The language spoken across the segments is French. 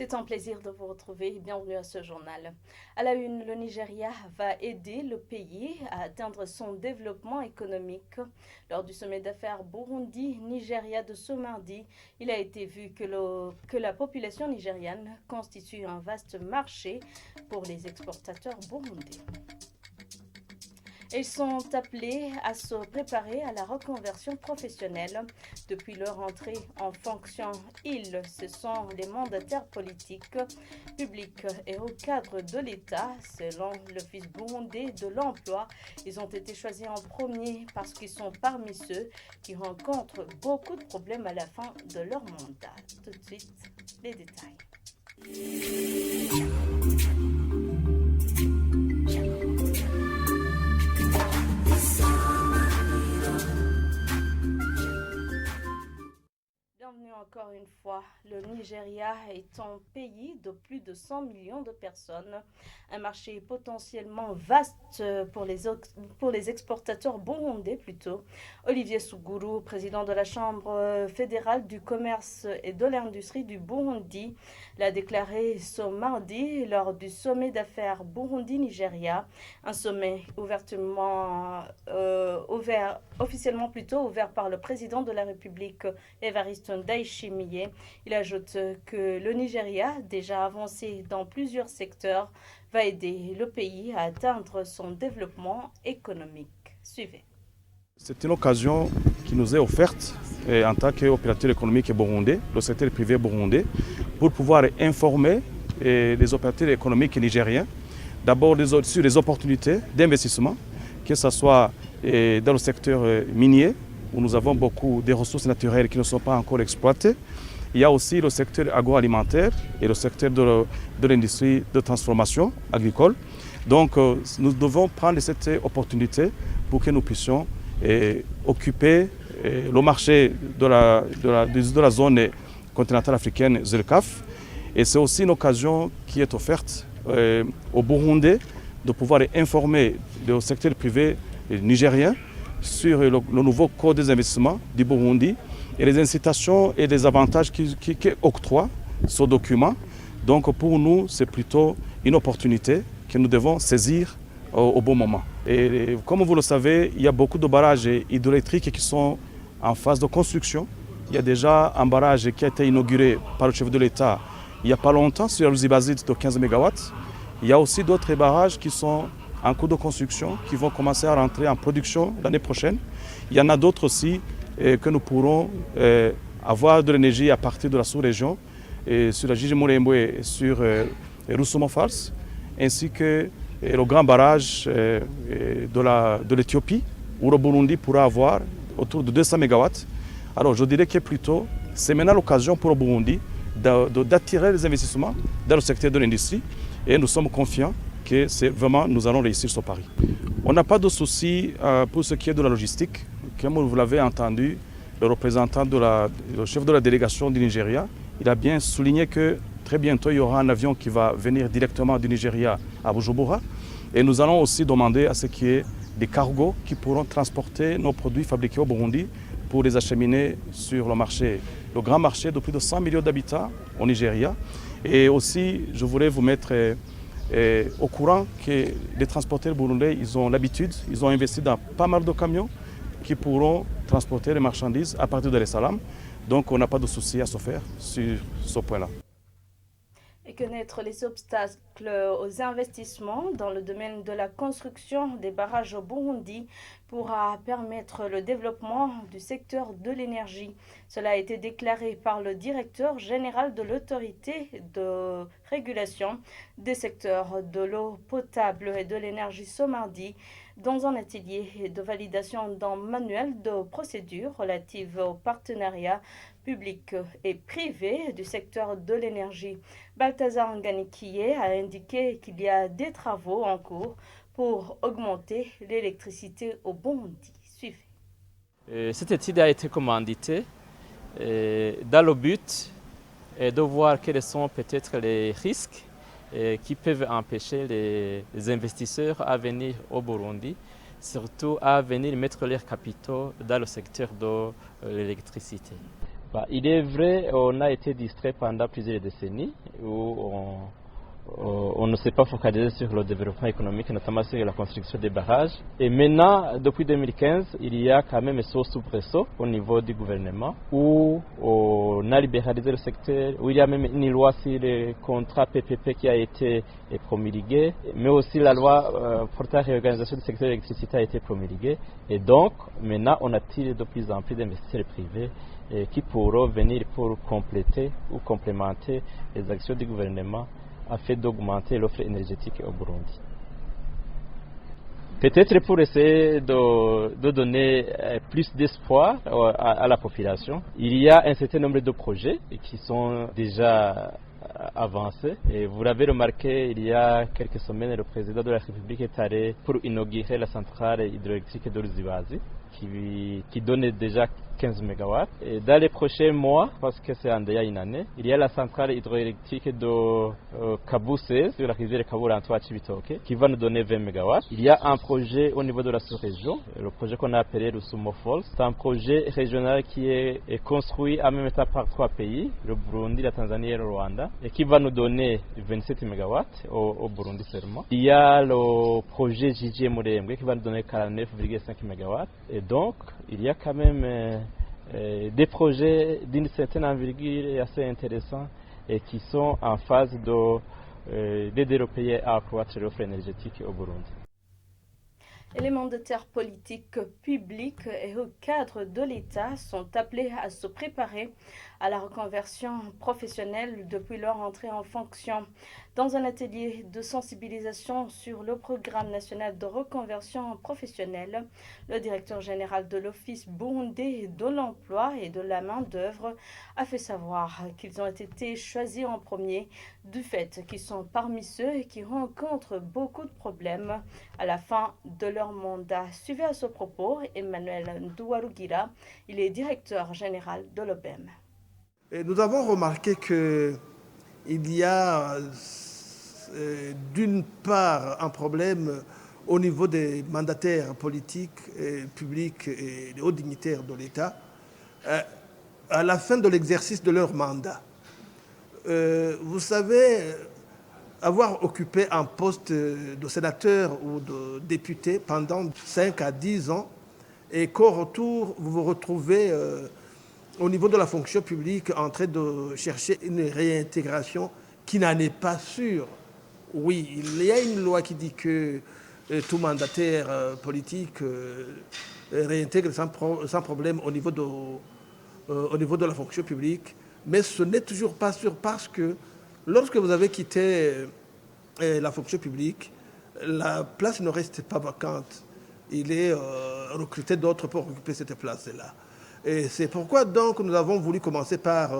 C'est un plaisir de vous retrouver. Bienvenue à ce journal. À la une, le Nigeria va aider le pays à atteindre son développement économique. Lors du sommet d'affaires Burundi-Nigeria de ce mardi, il a été vu que la population nigériane constitue un vaste marché pour les exportateurs burundais. Ils sont appelés à se préparer à la reconversion professionnelle. Depuis leur entrée en fonction, ce sont les mandataires politiques, publics et au cadre de l'État. Selon l'Office burundais de l'emploi, ils ont été choisis en premier parce qu'ils sont parmi ceux qui rencontrent beaucoup de problèmes à la fin de leur mandat. Tout de suite, les détails. Bienvenue encore une fois. Le Nigeria est un pays de plus de 100 millions de personnes, un marché potentiellement vaste pour les exportateurs burundais plutôt. Olivier Sougourou, président de la Chambre fédérale du commerce et de l'industrie du Burundi, l'a déclaré ce mardi lors du sommet d'affaires Burundi-Nigeria, un sommet officiellement ouvert par le président de la République, Évariste Ndayishimiye. Il ajoute que le Nigeria, déjà avancé dans plusieurs secteurs, va aider le pays à atteindre son développement économique. Suivez. C'est une occasion qui nous est offerte en tant qu'opérateur économique burundais, le secteur privé burundais, pour pouvoir informer les opérateurs économiques nigériens, d'abord sur les opportunités d'investissement, que ce soit dans le secteur minier, où nous avons beaucoup de ressources naturelles qui ne sont pas encore exploitées. Il y a aussi le secteur agroalimentaire et le secteur de l'industrie de transformation agricole. Donc nous devons prendre cette opportunité pour que nous puissions occuper le marché de la zone continentale africaine ZLECAf. Et c'est aussi une occasion qui est offerte aux Burundais de pouvoir informer le secteur privé nigérien sur le nouveau code des investissements du Burundi et les incitations et les avantages qu'octroie ce document. Donc pour nous, c'est plutôt une opportunité que nous devons saisir au bon moment. Et comme vous le savez, il y a beaucoup de barrages hydroélectriques qui sont en phase de construction. Il y a déjà un barrage qui a été inauguré par le chef de l'État il n'y a pas longtemps sur la Luzibazit de 15 MW. Il y a aussi d'autres barrages qui sont en cours de construction, qui vont commencer à rentrer en production l'année prochaine. Il y en a d'autres aussi que nous pourrons avoir de l'énergie à partir de la sous-région, sur la Jijimurembo et sur Rusumo Falls, ainsi que le grand barrage de l'Éthiopie, où le Burundi pourra avoir autour de 200 MW. Alors je dirais que plutôt, c'est maintenant l'occasion pour le Burundi d'attirer les investissements dans le secteur de l'industrie, et nous sommes confiants que nous allons réussir ce pari. On n'a pas de souci pour ce qui est de la logistique. Comme vous l'avez entendu, le représentant le chef de la délégation du Nigeria, il a bien souligné que très bientôt il y aura un avion qui va venir directement du Nigeria à Bujumbura. Et nous allons aussi demander à ce qu'il y ait des cargos qui pourront transporter nos produits fabriqués au Burundi pour les acheminer sur le grand marché de plus de 100 millions d'habitants au Nigeria. Et aussi, je voulais vous mettre au courant que les transporteurs burundais, ils ont l'habitude, ils ont investi dans pas mal de camions qui pourront transporter les marchandises à partir de Dar es Salaam. Donc on n'a pas de souci à se faire sur ce point-là. Et connaître les obstacles aux investissements dans le domaine de la construction des barrages au Burundi pourra permettre le développement du secteur de l'énergie. Cela a été déclaré par le directeur général de l'autorité de régulation des secteurs de l'eau potable et de l'énergie ce mardi dans un atelier de validation d'un manuel de procédure relative au partenariat public et privé du secteur de l'énergie. Balthazar Nganikiye a indiqué qu'il y a des travaux en cours pour augmenter l'électricité au Burundi. Suivez. Cette étude a été commanditée dans le but de voir quels sont peut-être les risques qui peuvent empêcher les investisseurs à venir au Burundi, surtout à venir mettre leurs capitaux dans le secteur de l'électricité. Il est vrai, on a été distrait pendant plusieurs décennies où on ne s'est pas focalisé sur le développement économique, notamment sur la construction des barrages. Et maintenant, depuis 2015, il y a quand même saut soubresaut au niveau du gouvernement où on a libéralisé le secteur, où il y a même une loi sur les contrats PPP qui a été promulguée, mais aussi la loi portant la réorganisation du secteur de l'électricité a été promulguée. Et donc, maintenant, on attire de plus en plus d'investisseurs privés qui pourront venir pour compléter ou complémenter les actions du gouvernement afin d'augmenter l'offre énergétique au Burundi. Peut-être pour essayer de donner plus d'espoir à la population, il y a un certain nombre de projets qui sont déjà avancés. Et vous l'avez remarqué, il y a quelques semaines, le président de la République est allé pour inaugurer la centrale hydroélectrique de Ruzibazi, qui donne déjà 15 MW. Et dans les prochains mois, parce que c'est en déjà une année, il y a la centrale hydroélectrique de Kaboussé, sur la rivière Kaburanto à Chibitoke, qui va nous donner 20 MW. Il y a un projet au niveau de la sous-région, le projet qu'on a appelé le Sumo Falls. C'est un projet régional qui est construit en même temps par 3 pays, le Burundi, la Tanzanie et le Rwanda, et qui va nous donner 27 MW au Burundi seulement. Il y a le projet Jiji Murembe qui va nous donner 49,5 MW. Et donc, il y a quand même des projets d'une certaine envergure assez intéressants et qui sont en phase d'aider le pays à accroître l'offre énergétique au Burundi. Et les mandataires politiques publics et au cadre de l'État sont appelés à se préparer à la reconversion professionnelle depuis leur entrée en fonction. Dans un atelier de sensibilisation sur le programme national de reconversion professionnelle, le directeur général de l'Office burundais de l'emploi et de la main-d'œuvre a fait savoir qu'ils ont été choisis en premier du fait qu'ils sont parmi ceux qui rencontrent beaucoup de problèmes à la fin de leur mandat. Suivez à ce propos Emmanuel Ndouarugira, il est directeur général de l'OBEM. Nous avons remarqué qu'il y a d'une part un problème au niveau des mandataires politiques, publics et des hauts dignitaires de l'État à la fin de l'exercice de leur mandat. Vous savez, avoir occupé un poste de sénateur ou de député pendant 5 à 10 ans et qu'au retour, vous vous retrouvez au niveau de la fonction publique en train de chercher une réintégration qui n'en est pas sûre. Oui, il y a une loi qui dit que tout mandataire politique réintègre sans problème au niveau de la fonction publique, mais ce n'est toujours pas sûr parce que lorsque vous avez quitté la fonction publique, la place ne reste pas vacante. Il est recruté d'autres pour occuper cette place-là. Et c'est pourquoi donc nous avons voulu commencer par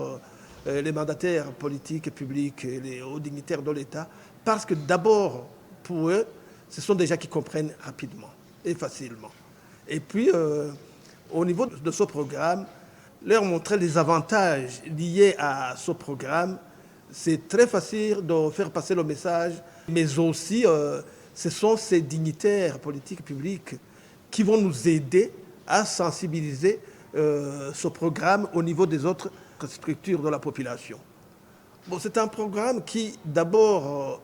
les mandataires politiques et publics et les hauts dignitaires de l'État, parce que d'abord, pour eux, ce sont des gens qui comprennent rapidement et facilement. Et puis, au niveau de ce programme, leur montrer les avantages liés à ce programme. C'est très facile de faire passer le message, mais aussi, ce sont ces dignitaires politiques publics qui vont nous aider à sensibiliser ce programme au niveau des autres structures de la population. Bon, c'est un programme qui, d'abord,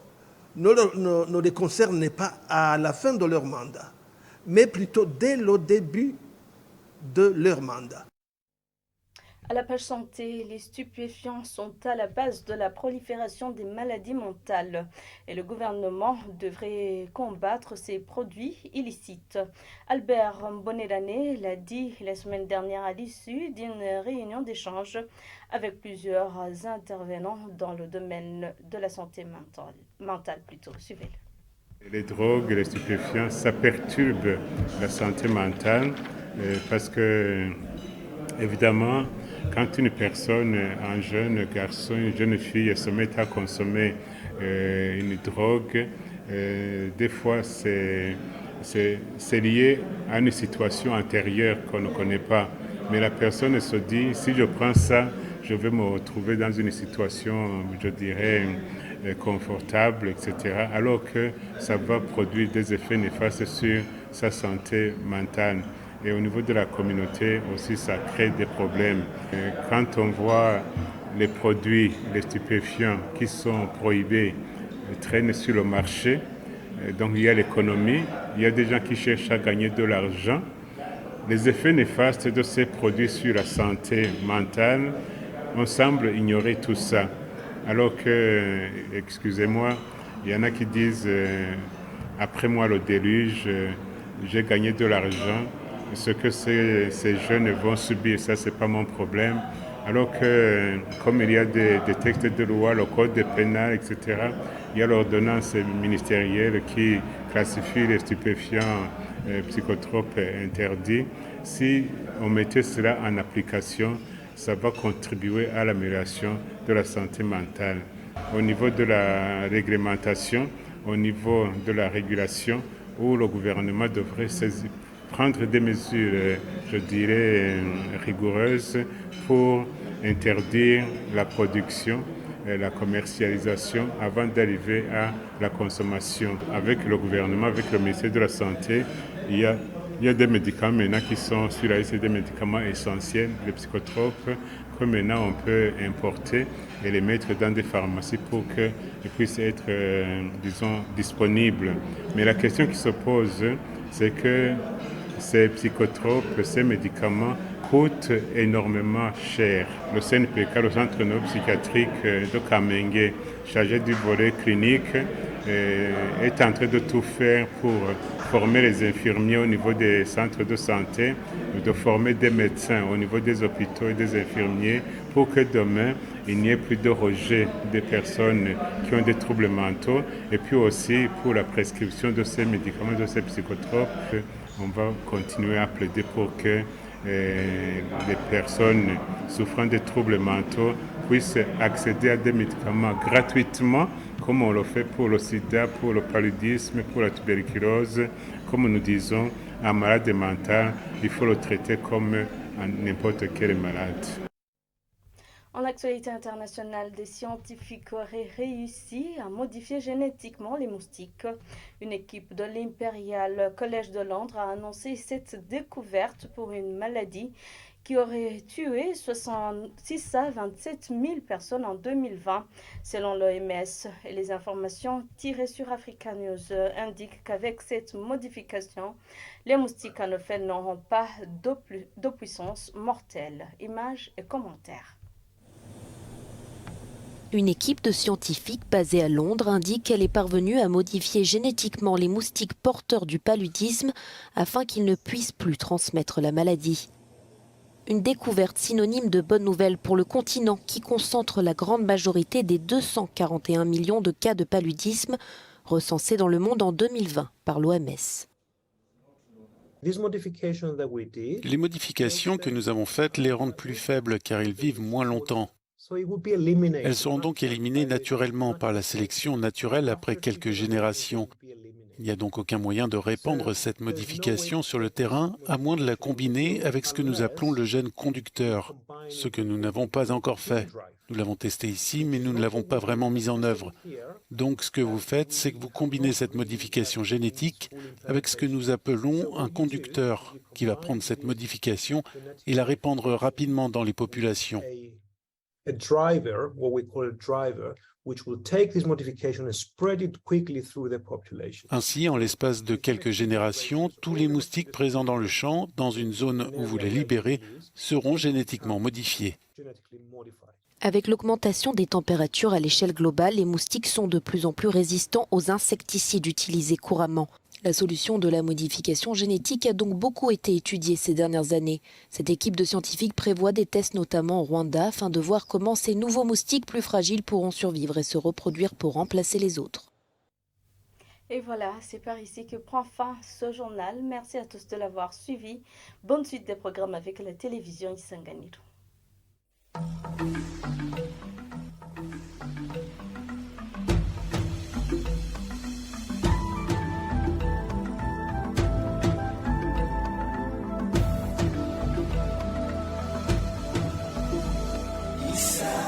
ne les concerne pas à la fin de leur mandat, mais plutôt dès le début de leur mandat. À la page santé, les stupéfiants sont à la base de la prolifération des maladies mentales et le gouvernement devrait combattre ces produits illicites. Albert Mbonelane l'a dit la semaine dernière à l'issue d'une réunion d'échange avec plusieurs intervenants dans le domaine de la santé mentale. Suivez-le. Les drogues, les stupéfiants, ça perturbe la santé mentale parce que, évidemment, quand une personne, un jeune garçon, une jeune fille se met à consommer une drogue, des fois c'est lié à une situation antérieure qu'on ne connaît pas. Mais la personne se dit, si je prends ça, je vais me retrouver dans une situation, je dirais, confortable, etc. Alors que ça va produire des effets néfastes sur sa santé mentale. Et au niveau de la communauté aussi, ça crée des problèmes. Quand on voit les produits, les stupéfiants qui sont prohibés traînent sur le marché, donc il y a l'économie, il y a des gens qui cherchent à gagner de l'argent. Les effets néfastes de ces produits sur la santé mentale, on semble ignorer tout ça. Alors que, excusez-moi, il y en a qui disent après moi le déluge, j'ai gagné de l'argent. Ce que ces jeunes vont subir, ça c'est pas mon problème. Alors que comme il y a des textes de loi, le code pénal, etc., il y a l'ordonnance ministérielle qui classifie les stupéfiants psychotropes interdits. Si on mettait cela en application, ça va contribuer à l'amélioration de la santé mentale. Au niveau de la réglementation, au niveau de la régulation, où le gouvernement devrait prendre des mesures, je dirais, rigoureuses pour interdire la production et la commercialisation avant d'arriver à la consommation. Avec le gouvernement, avec le ministère de la Santé, il y a des médicaments maintenant qui sont sur la liste des médicaments essentiels, les psychotropes, que maintenant on peut importer et les mettre dans des pharmacies pour qu'ils puissent être, disons, disponibles. Mais la question qui se pose, c'est que ces psychotropes, ces médicaments coûtent énormément cher. Le CNPK, le Centre neuropsychiatrique de Kamenge, chargé du volet clinique, est en train de tout faire pour former les infirmiers au niveau des centres de santé, de former des médecins au niveau des hôpitaux et des infirmiers pour que demain, il n'y ait plus de rejet des personnes qui ont des troubles mentaux et puis aussi pour la prescription de ces médicaments, de ces psychotropes. On va continuer à plaider pour que les personnes souffrant de troubles mentaux puissent accéder à des médicaments gratuitement, comme on le fait pour le sida, pour le paludisme, pour la tuberculose. Comme nous disons, un malade mental, il faut le traiter comme n'importe quel malade. En actualité internationale, des scientifiques auraient réussi à modifier génétiquement les moustiques. Une équipe de l'Imperial College de Londres a annoncé cette découverte pour une maladie qui aurait tué 66 à 27 000 personnes en 2020, selon l'OMS. Et les informations tirées sur Africa News indiquent qu'avec cette modification, les moustiques en effet n'auront pas de puissance mortelle. Images et commentaires. Une équipe de scientifiques basée à Londres indique qu'elle est parvenue à modifier génétiquement les moustiques porteurs du paludisme afin qu'ils ne puissent plus transmettre la maladie. Une découverte synonyme de bonne nouvelle pour le continent qui concentre la grande majorité des 241 millions de cas de paludisme recensés dans le monde en 2020 par l'OMS. Les modifications que nous avons faites les rendent plus faibles car ils vivent moins longtemps. Elles seront donc éliminées naturellement par la sélection naturelle après quelques générations. Il n'y a donc aucun moyen de répandre cette modification sur le terrain, à moins de la combiner avec ce que nous appelons le gène conducteur, ce que nous n'avons pas encore fait. Nous l'avons testé ici, mais nous ne l'avons pas vraiment mis en œuvre. Donc ce que vous faites, c'est que vous combinez cette modification génétique avec ce que nous appelons un conducteur, qui va prendre cette modification et la répandre rapidement dans les populations. A driver, what we call a driver, which will take this modification and spread it quickly through the population. Ainsi, en l'espace de quelques générations, tous les moustiques présents dans le champ, dans une zone où vous les libérez, seront génétiquement modifiés. Avec l'augmentation des températures à l'échelle globale, les moustiques sont de plus en plus résistants aux insecticides utilisés couramment. La solution de la modification génétique a donc beaucoup été étudiée ces dernières années. Cette équipe de scientifiques prévoit des tests notamment au Rwanda afin de voir comment ces nouveaux moustiques plus fragiles pourront survivre et se reproduire pour remplacer les autres. Et voilà, c'est par ici que prend fin ce journal. Merci à tous de l'avoir suivi. Bonne suite des programmes avec la télévision Isanganiro. Isa